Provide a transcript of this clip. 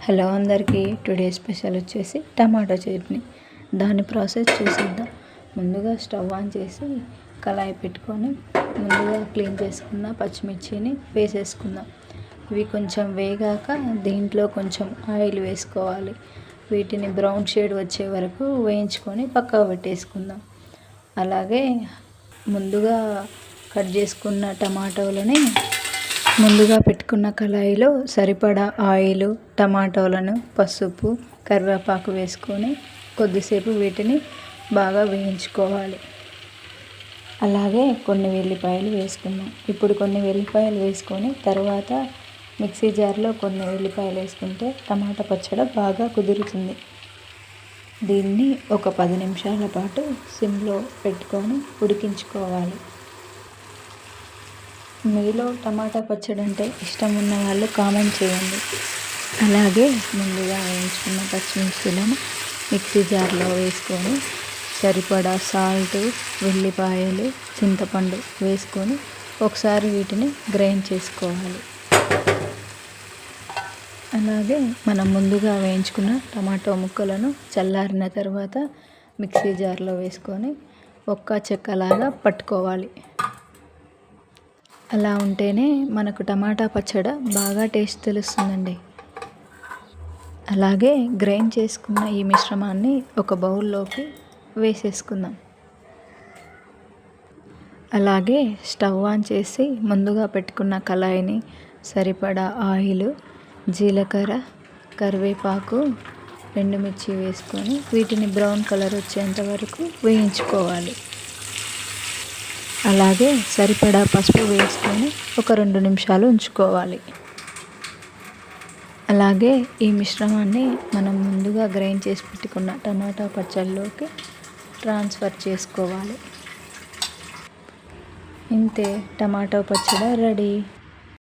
Hello అందరికీ. Today special వచ్చేసి tomato chutney. దాని ప్రాసెస్ చూసేద్దాం. ముందుగా స్టవ్ ఆన్ చేసి కళాయి పెట్టుకొని ముందుగా క్లీన్ చేసుకున్న పచ్చిమిర్చిని వేసేసుకుందాం. ఇవి కొంచెం వేగాక దీంట్లో కొంచెం ఆయిల్ వేసుకోవాలి. వీటిని బ్రౌన్ షేడ్ వచ్చే వరకు వేయించుకొని పక్కకు పెట్టేసుకుందాం. అలాగే ముందుగా కట్ చేసుకున్న టమాటోలని ముందుగా పెట్టుకున్న కళాయిలో సరిపడా ఆయిల్, టమాటోలను, పసుపు, కరివేపాకు వేసుకొని కొద్దిసేపు వీటిని బాగా వేయించుకోవాలి. అలాగే కొన్ని వెల్లిపాయలు వేసుకుందాం. ఇప్పుడు కొన్ని వెల్లిపాయలు వేసుకొని తర్వాత మిక్సీ జార్లో కొన్ని వెల్లిపాయలు వేసుకుంటే టమాటా పచ్చడి బాగా కుదురుతుంది. దీన్ని ఒక 10 నిమిషాల పాటు సిమ్లో పెట్టుకొని ఉడికించుకోవాలి. మీలో టమాటా పచ్చడి అంటే ఇష్టం ఉన్న వాళ్ళు కామెంట్ చేయండి. అలాగే ముందుగా వేయించుకున్న పచ్చిమిర్చిలను మిక్సీ జార్లో వేసుకొని సరిపడా సాల్ట్, వెల్లిపాయలు, చింతపండు వేసుకొని ఒకసారి వీటిని గ్రైండ్ చేసుకోవాలి. అలాగే మనం ముందుగా వేయించుకున్న టమాటో ముక్కలను చల్లారిన తర్వాత మిక్సీ జార్లో వేసుకొని ఒక్క చెక్కలాగా పట్టుకోవాలి. అలా ఉంటేనే మనకు టమాటా పచ్చడి బాగా టేస్ట్ తెలుస్తుందండి. అలాగే గ్రైండ్ చేసుకున్న ఈ మిశ్రమాన్ని ఒక బౌల్లోకి వేసేసుకుందాం. అలాగే స్టవ్ ఆన్ చేసి ముందుగా పెట్టుకున్న కళాయిని సరిపడా ఆయిల్, జీలకర్ర, కరివేపాకు, ఎండుమిర్చి వేసుకొని వీటిని బ్రౌన్ కలర్ వచ్చేంత వరకు వేయించుకోవాలి. అలాగే సరిపడా పసుపు వేసుకొని ఒక 2 నిమిషాలు ఉంచుకోవాలి. అలాగే ఈ మిశ్రమాన్ని మనం ముందుగా గ్రైండ్ చేసి పెట్టుకున్న టమాటా పచ్చళ్ళలోకి ట్రాన్స్ఫర్ చేసుకోవాలి. ఇంతే, టమాటో పచ్చడి రెడీ.